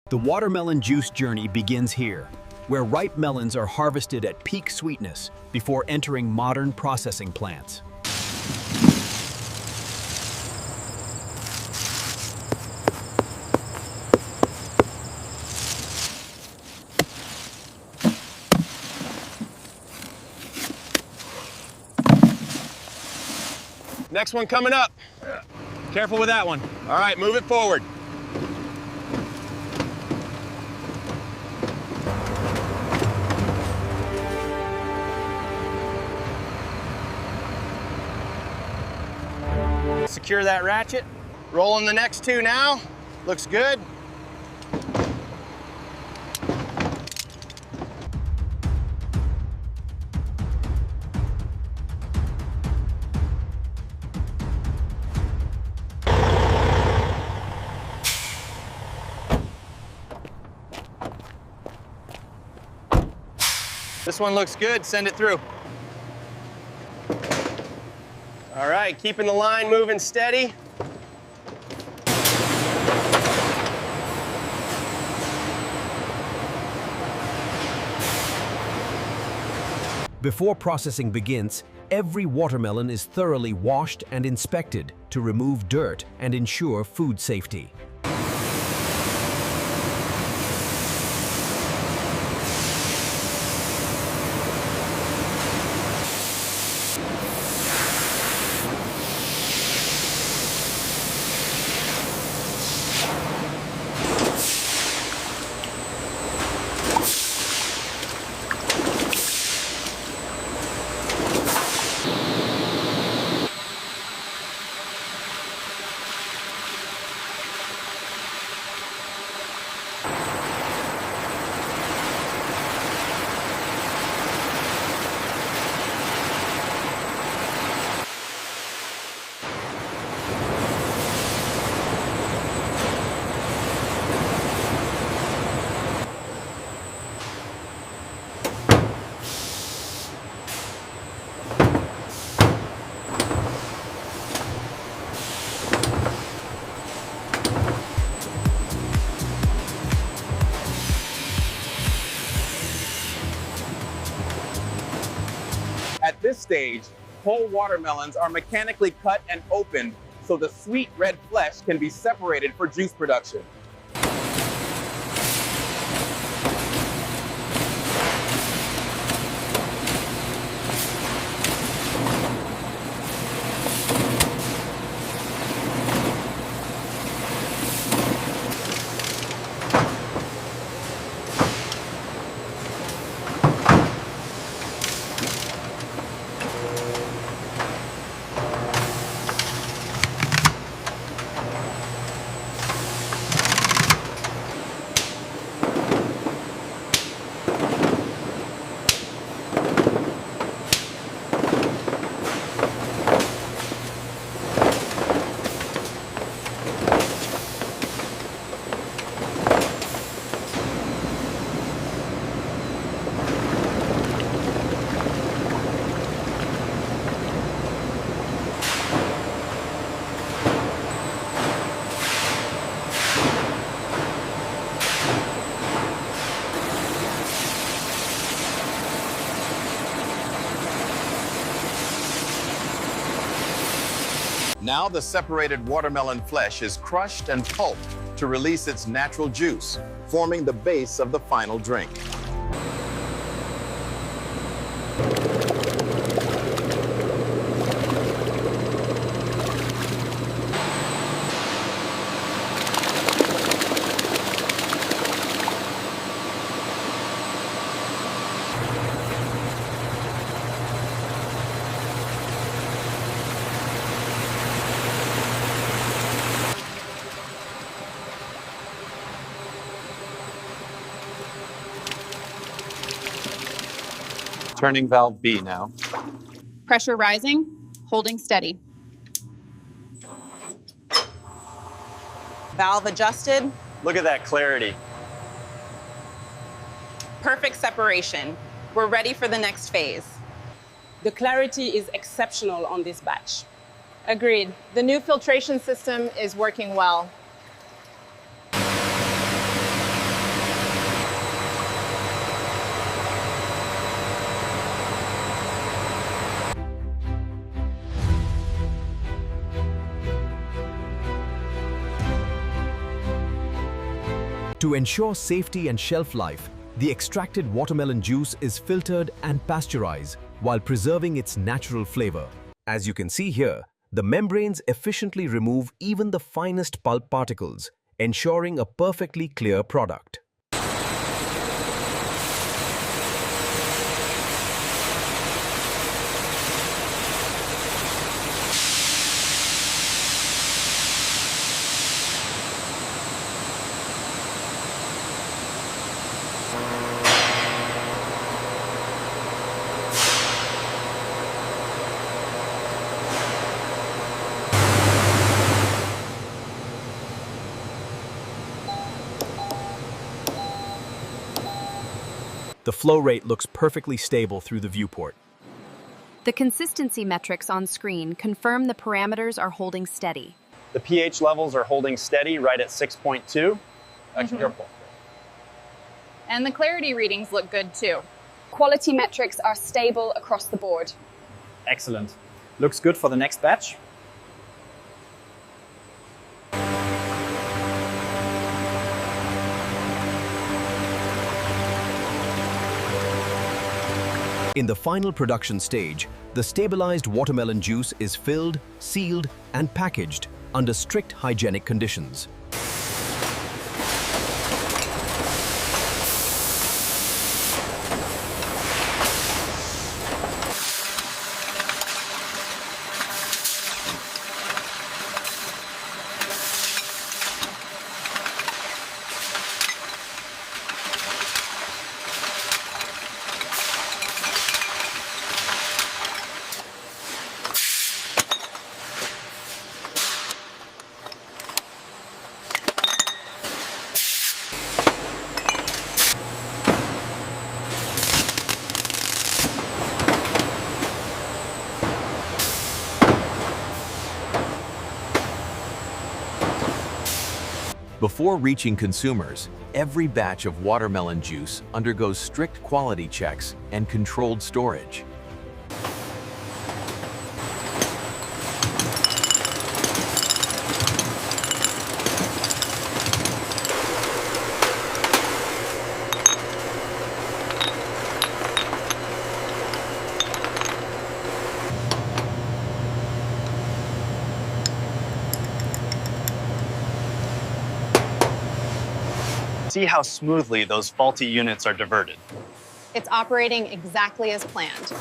The watermelon juice journey begins here, where ripe melons are harvested at peak sweetness before entering modern processing plants. Next one coming up. Careful with that one. All right, move it forward. Secure that ratchet. Rolling the next two now. Looks good. This one looks good, send it through. All right, keeping the line moving steady. Before processing begins, every watermelon is thoroughly washed and inspected to remove dirt and ensure food safety. At this stage, whole watermelons are mechanically cut and opened so the sweet red flesh can be separated for juice production. Now the separated watermelon flesh is crushed and pulped to release its natural juice, forming the base of the final drink. Turning valve B now. Pressure rising, holding steady. Valve adjusted. Look at that clarity. Perfect separation. We're ready for the next phase. The clarity is exceptional on this batch. Agreed. The new filtration system is working well. To ensure safety and shelf life, the extracted watermelon juice is filtered and pasteurized while preserving its natural flavor. As you can see here, the membranes efficiently remove even the finest pulp particles, ensuring a perfectly clear product. The flow rate looks perfectly stable through the viewport. The consistency metrics on screen confirm the parameters are holding steady. The pH levels are holding steady right at 6.2. Careful. And the clarity readings look good too. Quality metrics are stable across the board. Excellent. Looks good for the next batch. In the final production stage, the stabilized watermelon juice is filled, sealed, and packaged under strict hygienic conditions. Before reaching consumers, every batch of watermelon juice undergoes strict quality checks and controlled storage. See how smoothly those faulty units are diverted. It's operating exactly as planned.